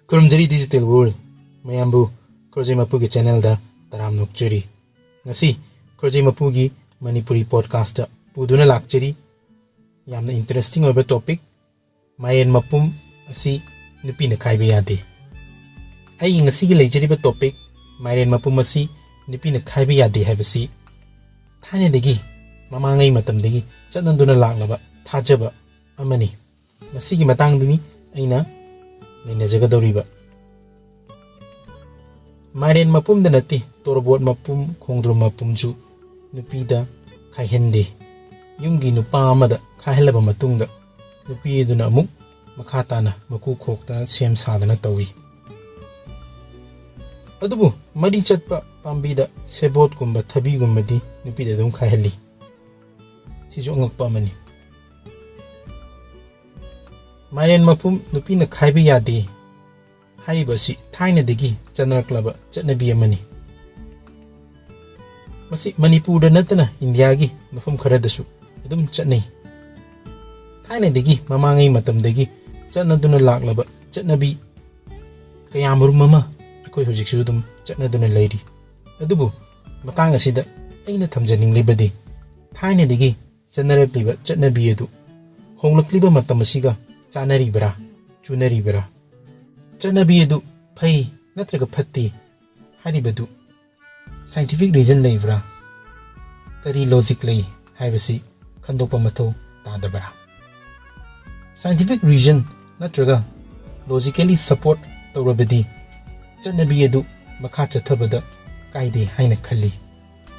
Khorjei digital world mayambu Khorjei Mapu ki channel da taram nokchuri ngasi Khorjei Mapu gi Manipuri podcast da puduna lakchari yamna interesting oiba topic Mairen Mapum asi nupi na Khaiba Yade ai ngasi gi leijari ba topic Mairen Mapum asi nupi na Khaiba Yade haibasi thane degi mamangai matam degi chananduna laklaba thajaba amani ngasi gi matang dini aina Najagadoriba Mairen Mapum da nati torbot Mapum Khongdrum Mapum ju nupi da khaihende yumgi nupa amada khaihelaba matungda nupi duna amuk makhatana maku khokta sem sadana tawi adubu mari chatpa pambida sebot gumba thabi gumbadi nupi da dum khaiheli sijo ngakpa mani Mairen Mapum nupi na Khaiba Yade haibasi thaina degi chanaraklaba chatnabi amani masi Manipur da natana India gi mafam kharadasu adum chatnai thaina degi mamangai matam degi chanaduna laklaba chatnabi kayamaru mama akoi hojiksu dum chatnaduna leiri adubu matang asida aina thamjaning libadi thaina degi chanarakliba chatnabi adu honglakliba matam asiga Chanaribra, Chunaribra. Chanabi edu Pai, Natraga Patti, Haribadu. Scientific reason labra. Kari logically, Havasi, Kandopamato, Tadabra. Scientific reason, Natraga, logically support Torabadi. Chanabi edu Makacha Tabada, Kaide Haina Kali.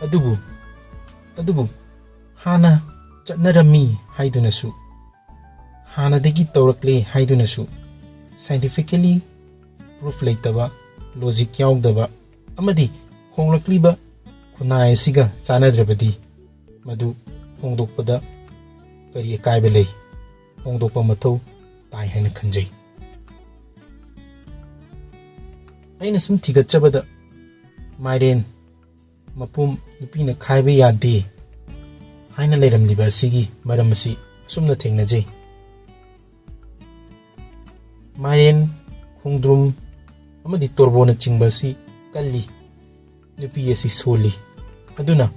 Adubu, Hana, Chatnarami, Haidunasu. Hanadegi Torakle Haidunasu scientifically proof laitaba logic yaudaba amadi honglakliba khunai siga chanadrabadi madu hongdokpada kari kaiba lei hongdokpa mathau tai haina khanjai aina sum thigachabada Mairen Mapum nupina Khaiba Yade haina leiramliba sigi maramasi sumna thengnajai Mairen Khongdrum amadi torbona chingbasi kalli nupi asi soli aduna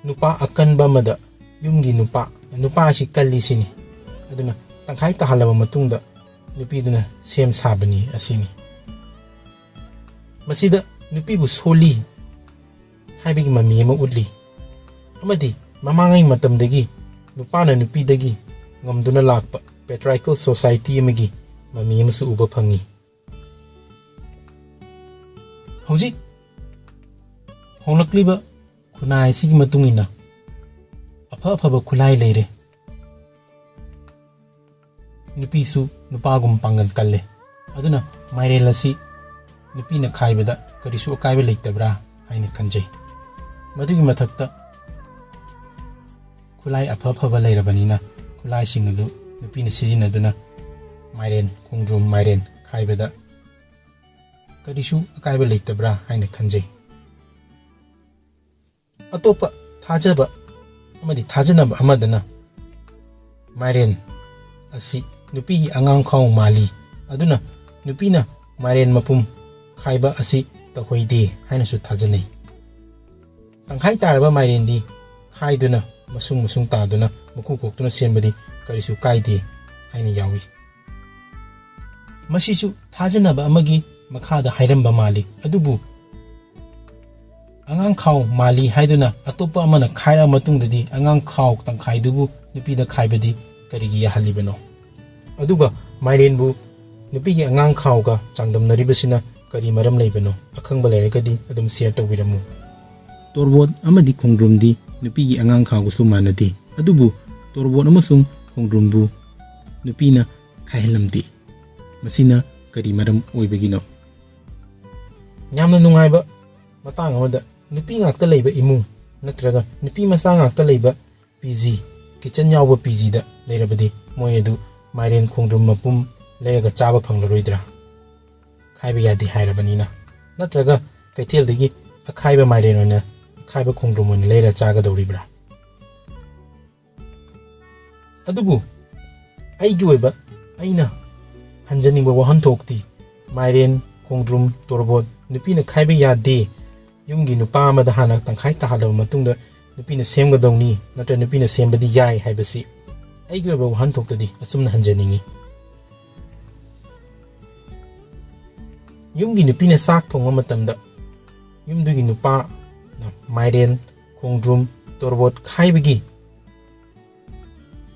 nupa akanba mada yumgi nupa asi kalli sini aduna tangkhai tahalaba matungda nupi duna sem sabani asini masida nupi bu soli haibigi mami ama udli amadi mamangai matamdagi nupana nupi dagi ngamduna lakpa patriarchal society amagi mami amasu uba phangi hojik honglakliba khunai sigi matungina aphaba khulai leire nupisu nupagum pangal kalle aduna Mairen lasi nupina khaibada karisu akaiba leitabra haina khanjai madugi mathakta khulai aphaba leirabanina khulai singudu Nupi sijinaduna Mairen Khongdrum Mairen Khaibada karisu akaiba leitabra haina khanjai atopa thajaba amadi thajanaba amadana Mairen asi nupi angang khaw mali aduna nupina Mairen Mapum Khaiba asi tahoide haina su thajanai tangkhai taraba Mairen di khaiduna masung taduna muku koktuna sembadi karisu kaide haina yawi masisu thajanaba amagi makhada hairamba mali adubu angang khaw mali haiduna atopa amana khaira matungdadi angang khaw tangkhaidubu nupida khaibadi karigi yahalibano aduga Mairen bu nupigi angang khaw ga changdamnaribasina kari maram leibano akhangba leiragadi adum share tawbiramu torbot amadi khongdrumdi nupigi angang khaw gu sumanadi adubu torbot amasung Khongdrumbu nupina khaihelamdi masina kari maram oibagino yamna nungaiba matang amada nupi ngakta leiba imung natraga nupi masa ngakta leiba PG kitchen yawba PG da leirabadi moy edu Mairen Khongdrum Mapum leiraga chaba phanglaroidra Khaiba Yade hairabanina natraga kaithel degi akhaiba Mairen ona khaiba Khongdrum ona leira chaga doribra adubu aigi oiba aina hanjaningba wahanthokti Mairen Khongdrum Torbot nupina khaiba yade yumgi nupa amada hana tangkhai tahalaba matungda nupina semgadongni natra nupina sembadi yai haibasi aigi oiba wahanthokdadi asumna hanjaningi yumgi nupina sak thongba matamda yumdugi nupa na Mairen Khongdrum Torbot khaibagi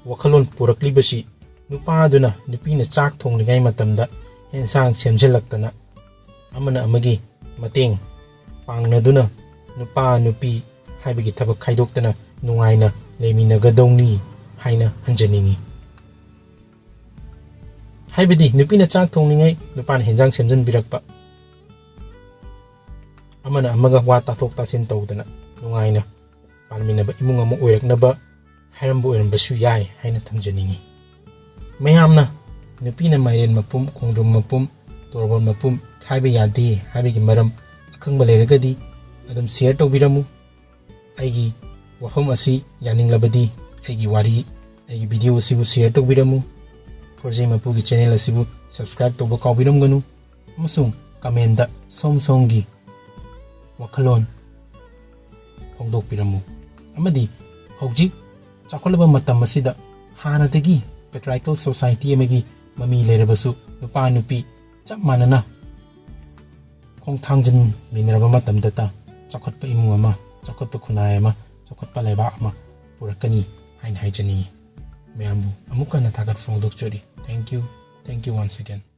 wakhalon puraklibasi nupa aduna nupina chak thongligai matamda hensang semjalaktana amana amagi mateng pangnaduna nupa nupi haibagi thabak khaidoktana nungaina leminagadongni haina hanjaningi haibadi nupina chak thonglingai nupana hensang semjan birakpa amana amaga wa tathok tasin tawdana nungaina palminaba imung amu oiraknaba hairambu oirambasu yai haina thamjaningi mayamna nupina Mairen Mapum Khongdrum Mapum Torbot Mapum khaiba yade haibagi maram akhangba leragadi adum share tawbiramu aigi wafam asi yaninglabadi aigi wari aigi video asibu share tawbiramu Khorjei Mapu gi channel asibu subscribe tawba kawbiramganu amasung comment da somgi wakhalon phongdokpiramu amadi hojik chakolaba matam asida hanadagi patriarchal society amagi mami lerabasu nupa nupi chap manana khongthangjan minraba matamdata chakotpa imung ama chakotpa khunai ama chakotpa leba ama purakani hain haijani mayambu amukana thagat phongdokchori thank you once again